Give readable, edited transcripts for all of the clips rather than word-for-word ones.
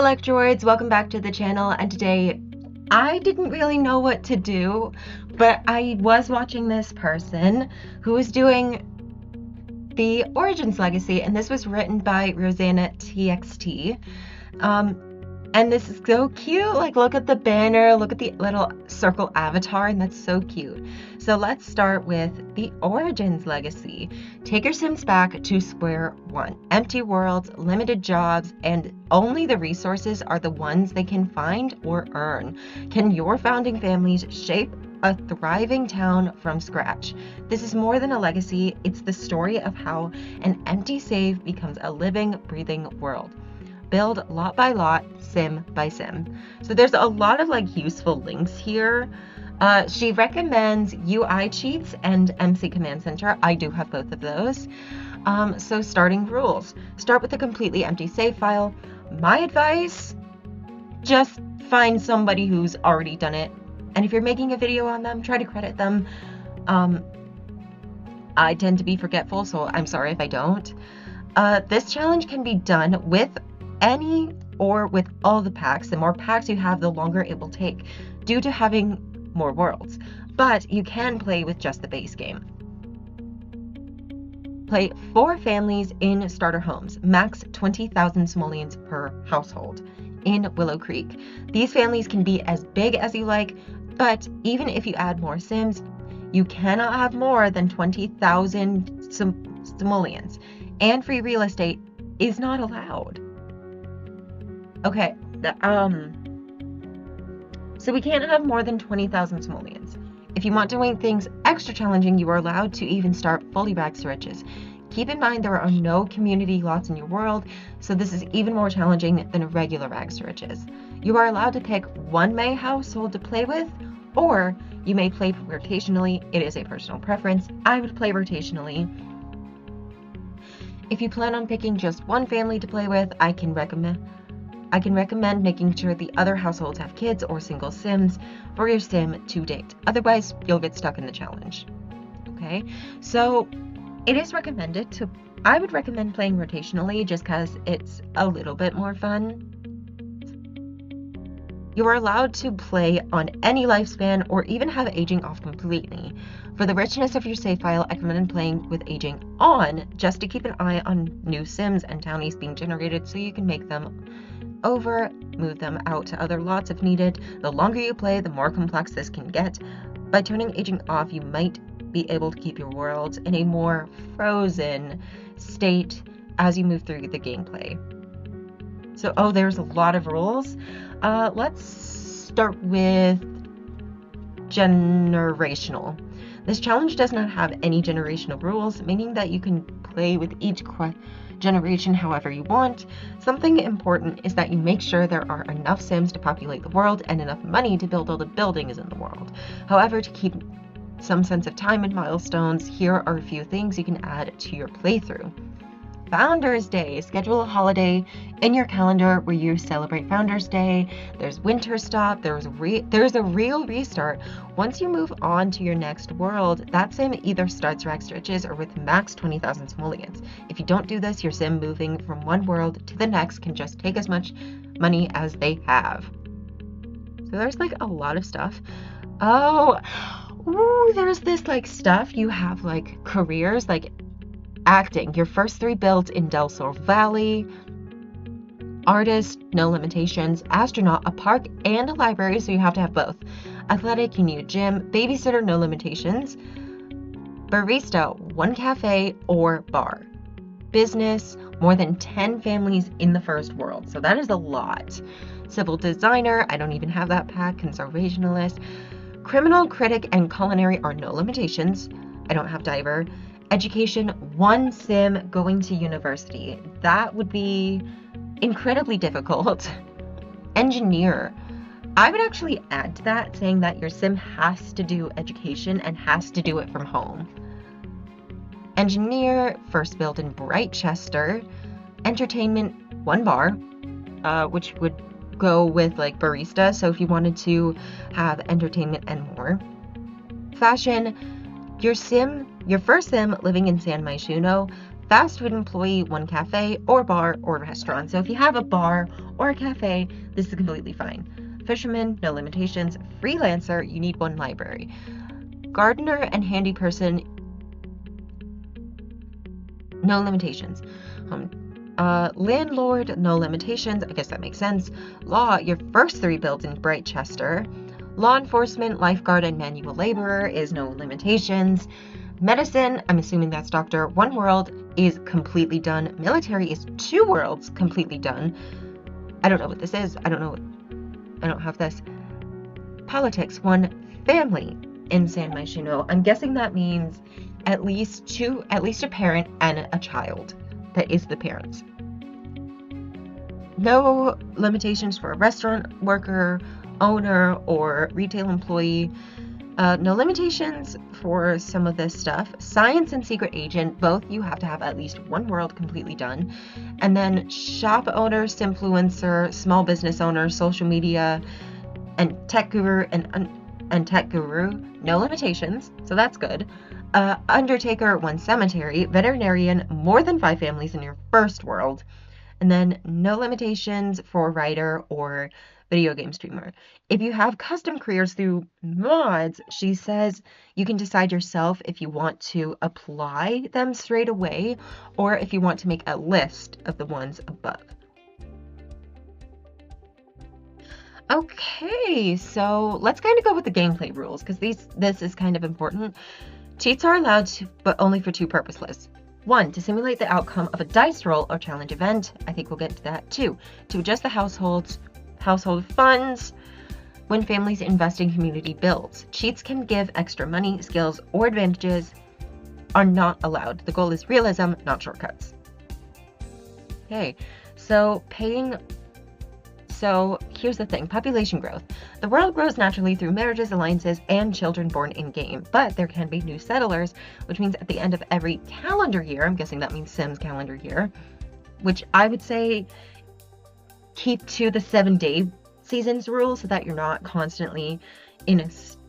Electroids, welcome back to the channel, and today I didn't really know what to do, but I was watching this person who was doing the Origins Legacy, and this was written by Rosanna TXT. And this is so cute. Like, look at the banner, look at the little circle avatar, and that's so cute. So let's start with the Origins Legacy. Take your Sims back to square one. Empty worlds, limited jobs, and only the resources are the ones they can find or earn. Can your founding families shape a thriving town from scratch? This is more than a legacy. It's the story of how an empty save becomes a living, breathing world. Build lot by lot, sim by sim. So there's a lot of like useful links here. She recommends UI cheats and MC Command Center. I do have both of those. So starting rules. Start with a completely empty save file. My advice, just find somebody who's already done it. And if you're making a video on them, try to credit them. I tend to be forgetful, so I'm sorry if I don't. This challenge can be done with any or with all the packs. The more packs you have, the longer it will take due to having more worlds. But you can play with just the base game. Play 4 families in starter homes, max 20,000 simoleons per household in Willow Creek. These families can be as big as you like, but even if you add more sims, you cannot have more than 20,000 simoleons, and free real estate is not allowed. Okay, so we can't have more than 20,000 simoleons. If you want doing things extra challenging, you are allowed to even start fully rags to riches. Keep in mind there are no community lots in your world, so this is even more challenging than a regular rags to riches. You are allowed to pick one May household to play with, or you may play rotationally. It is a personal preference. I would play rotationally. If you plan on picking just one family to play with, I can recommend making sure the other households have kids or single sims for your sim to date. Otherwise, you'll get stuck in the challenge. Okay, so it is recommended to, I would recommend playing rotationally just because it's a little bit more fun. You are allowed to play on any lifespan or even have aging off completely. For the richness of your save file, I recommend playing with aging on just to keep an eye on new sims and townies being generated so you can make them over, move them out to other lots if needed. The longer you play, the more complex this can get. By turning aging off, you might be able to keep your worlds in a more frozen state as you move through the gameplay. So, there's a lot of rules. Let's start with generational. This challenge does not have any generational rules, meaning that you can play with each generation however you want. Something important is that you make sure there are enough sims to populate the world and enough money to build all the buildings in the world. However, to keep some sense of time and milestones, here are a few things you can add to your playthrough. Founders Day. Schedule a holiday in your calendar where you celebrate Founders Day. There's Winter Stop. There's a real restart. Once you move on to your next world, that sim either starts rags to riches or with max 20,000 simoleons. If you don't do this, your sim moving from one world to the next can just take as much money as they have. So there's like a lot of stuff. There's this like stuff. You have like careers like acting, your first 3 builds in Del Sol Valley. Artist, no limitations. Astronaut, a park and a library, so you have to have both. Athletic, you need a gym. Babysitter, no limitations. Barista, 1 cafe or bar. Business, more than 10 families in the first world, so that is a lot. Civil designer, I don't even have that pack. Conservationalist. Criminal, critic, and culinary are no limitations. I don't have diver. Education, 1 sim going to university. That would be incredibly difficult. Engineer. I would actually add to that, saying that your sim has to do education and has to do it from home. Engineer, first build in Brightchester. Entertainment, 1 bar, which would go with like barista, so if you wanted to have entertainment and more. Fashion, your first sim living in San Myshuno. fast food employee, 1 cafe or bar or restaurant. So if you have a bar or a cafe, this is completely fine. Fisherman, no limitations. Freelancer, you need 1 library. Gardener and handy person, no limitations. Landlord, no limitations. I guess that makes sense. Law, your first 3 builds in Brightchester. Law enforcement, lifeguard, and manual laborer is no limitations. Medicine, I'm assuming that's doctor, 1 world is completely done. Military is 2 worlds completely done. I don't know what this is. I don't have this. Politics, 1 family in San Myshuno. I'm guessing that means at least a parent and a child that is the parents. No limitations for a restaurant worker, owner, or retail employee. No limitations for some of this stuff. Science and secret agent, both you have to have at least 1 world completely done. And then shop owner, influencer, small business owner, social media, and tech guru and tech guru, no limitations, so that's good. Undertaker, 1 cemetery. Veterinarian, more than 5 families in your first world. And then no limitations for writer or video game streamer. If you have custom careers through mods, she says you can decide yourself if you want to apply them straight away or if you want to make a list of the ones above. Okay, so let's kind of go with the gameplay rules because this is kind of important. Cheats are allowed, but only for 2 purposes. 1, to simulate the outcome of a dice roll or challenge event. I think we'll get to that. 2, to adjust the household funds when families invest in community builds. Cheats can give extra money, skills, or advantages are not allowed. The goal is realism, not shortcuts. Okay, so here's the thing, population growth. The world grows naturally through marriages, alliances, and children born in-game, but there can be new settlers, which means at the end of every calendar year, I'm guessing that means Sims calendar year, which I would say keep to the 7-day seasons rule so that you're not constantly in a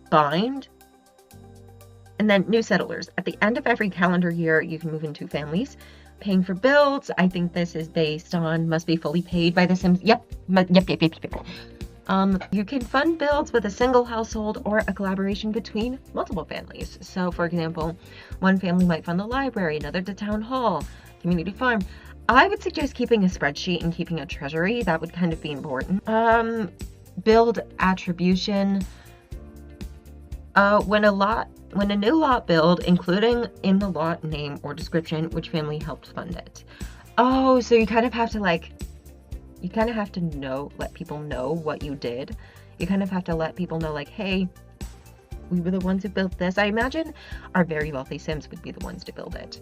bind. And then new settlers. At the end of every calendar year, you can move in 2 families. Paying for builds, I think this is based on must be fully paid by the Sims. Yep. You can fund builds with a single household or a collaboration between multiple families. So, for example, 1 family might fund the library, another the town hall, community farm. I would suggest keeping a spreadsheet and keeping a treasury. That would kind of be important. Build attribution. When a new lot build, including in the lot name or description which family helped fund it. Oh, so you kind of have to let people know what you did. You kind of have to let people know hey, we were the ones who built this. I imagine our very wealthy Sims would be the ones to build it.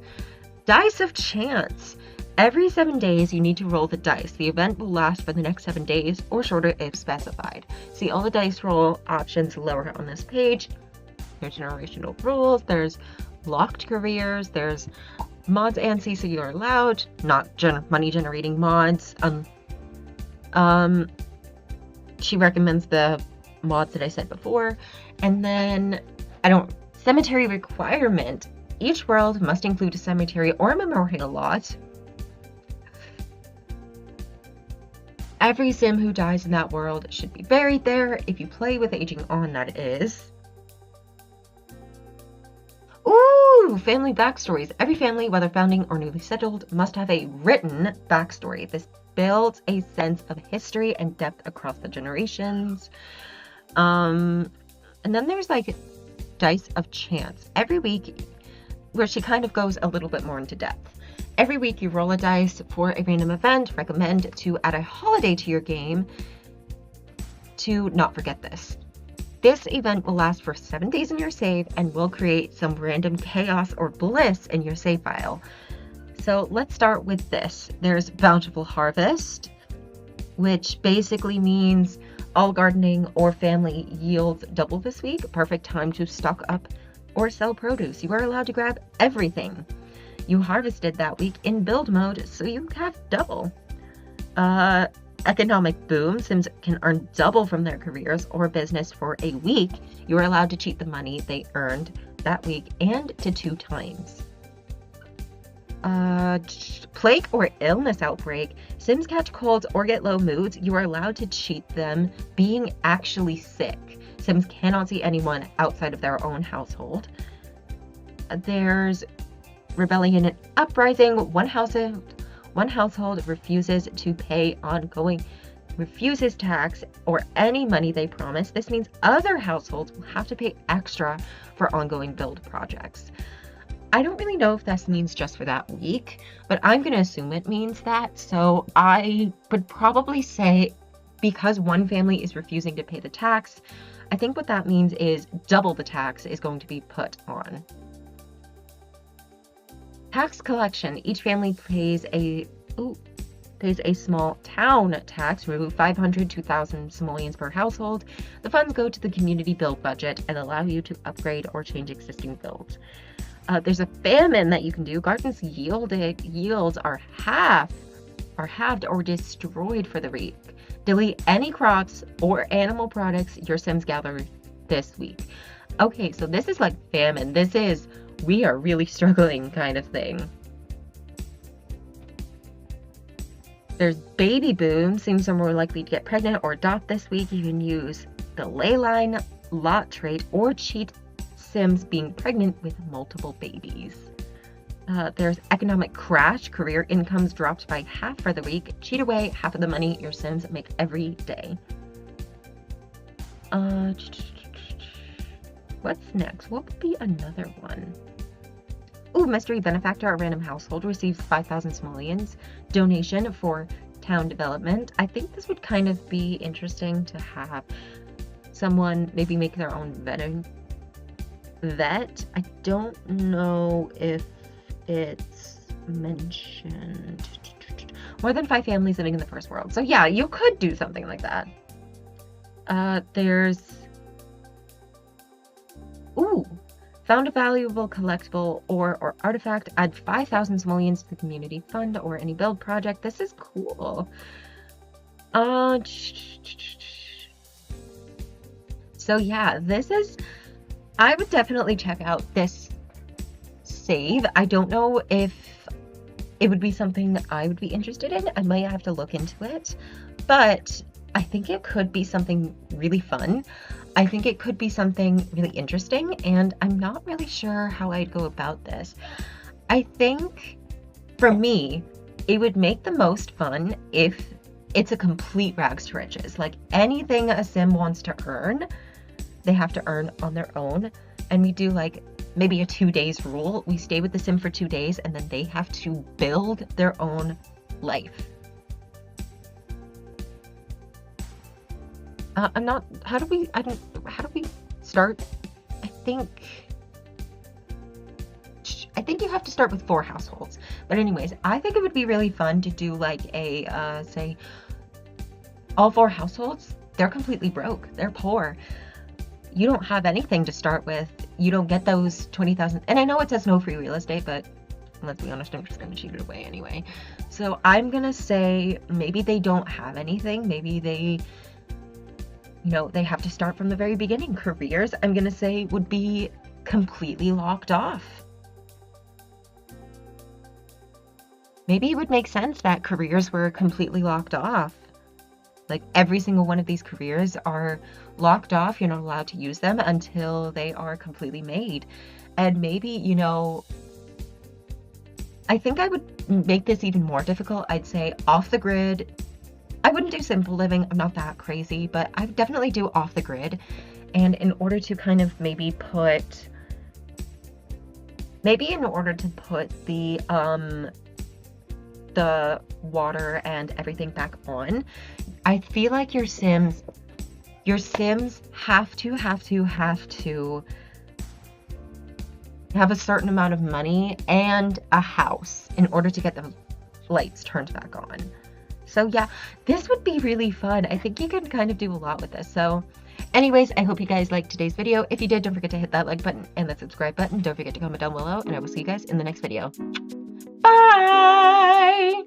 Dice of chance. Every 7 days, you need to roll the dice. The event will last for the next 7 days or shorter if specified. See all the dice roll options lower on this page. There's generational rules, there's locked careers, there's mods and CC you're allowed, not money generating mods. She recommends the mods that I said before. And then cemetery requirement. Each world must include a cemetery or a memorial lot. Every Sim who dies in that world should be buried there. If you play with aging on, that is. Ooh, family backstories. Every family, whether founding or newly settled, must have a written backstory. This builds a sense of history and depth across the generations. And then there's dice of chance. Every week, where she kind of goes a little bit more into depth. Every week you roll a dice for a random event. Recommend to add a holiday to your game to not forget this. This event will last for 7 days in your save and will create some random chaos or bliss in your save file. So let's start with this. There's Bountiful Harvest, which basically means all gardening or family yields double this week. Perfect time to stock up or sell produce. You are allowed to grab everything you harvested that week in build mode, so you have double. Economic boom. Sims can earn double from their careers or business for a week. You are allowed to cheat the money they earned that week and to 2 times. Plague or illness outbreak. Sims catch colds or get low moods. You are allowed to cheat them being actually sick. Sims cannot see anyone outside of their own household. There's rebellion and uprising. One household refuses to pay refuses tax or any money they promise. This means other households will have to pay extra for ongoing build projects. I don't really know if this means just for that week, but I'm going to assume it means that. So I would probably say because one family is refusing to pay the tax, I think what that means is double the tax is going to be put on. Tax collection. Each family pays a small town tax, remove 500 to 1,000 simoleons per household. The funds go to the community build budget and allow you to upgrade or change existing builds. There's a famine that you can do. Gardens yields are halved or destroyed for the week. Delete any crops or animal products your Sims gather this week. Okay, so this is like famine. This is we are really struggling kind of thing. There's baby boom. Sims are more likely to get pregnant or adopt this week. You can use the ley line lot trait or cheat Sims being pregnant with multiple babies. There's economic crash. Career incomes dropped by half for the week. Cheat away half of the money your Sims make every day. What's next? What would be another one? Ooh, mystery benefactor. A random household receives 5,000 simoleons donation for town development. I think this would kind of be interesting to have someone maybe make their own vet. I don't know if it's mentioned. More than 5 families living in the first world. So yeah, you could do something like that. Found a valuable collectible or artifact. Add 5,000 simoleons to the community fund or any build project. This is cool. So yeah, I would definitely check out this save. I don't know if it would be something that I would be interested in. I might have to look into it, but I think it could be something really fun. I think it could be something really interesting, and I'm not really sure how I'd go about this. I think, for me, it would make the most fun if it's a complete rags to riches. Like, anything a Sim wants to earn, they have to earn on their own. And we do, like, maybe a 2 days rule. We stay with the Sim for 2 days, and then they have to build their own life. How do we start? I think you have to start with 4 households. But anyways, I think it would be really fun to do like a, say, all 4 households, they're completely broke. They're poor. You don't have anything to start with. You don't get those 20,000. And I know it says no free real estate, but let's be honest, I'm just going to cheat it away anyway. So I'm going to say maybe they don't have anything. Maybe they have to start from the very beginning. Careers, I'm going to say, would be completely locked off. Maybe it would make sense that careers were completely locked off. Like, every single one of these careers are locked off. You're not allowed to use them until they are completely made. And maybe, I think I would make this even more difficult. I'd say off the grid. I wouldn't do simple living. I'm not that crazy, but I would definitely do off the grid. And in order to kind of maybe in order to put the water and everything back on, I feel like your Sims have to have a certain amount of money and a house in order to get the lights turned back on. So yeah, this would be really fun. I think you can kind of do a lot with this. So anyways, I hope you guys liked today's video. If you did, don't forget to hit that like button and the subscribe button. Don't forget to comment down below, and I will see you guys in the next video. Bye!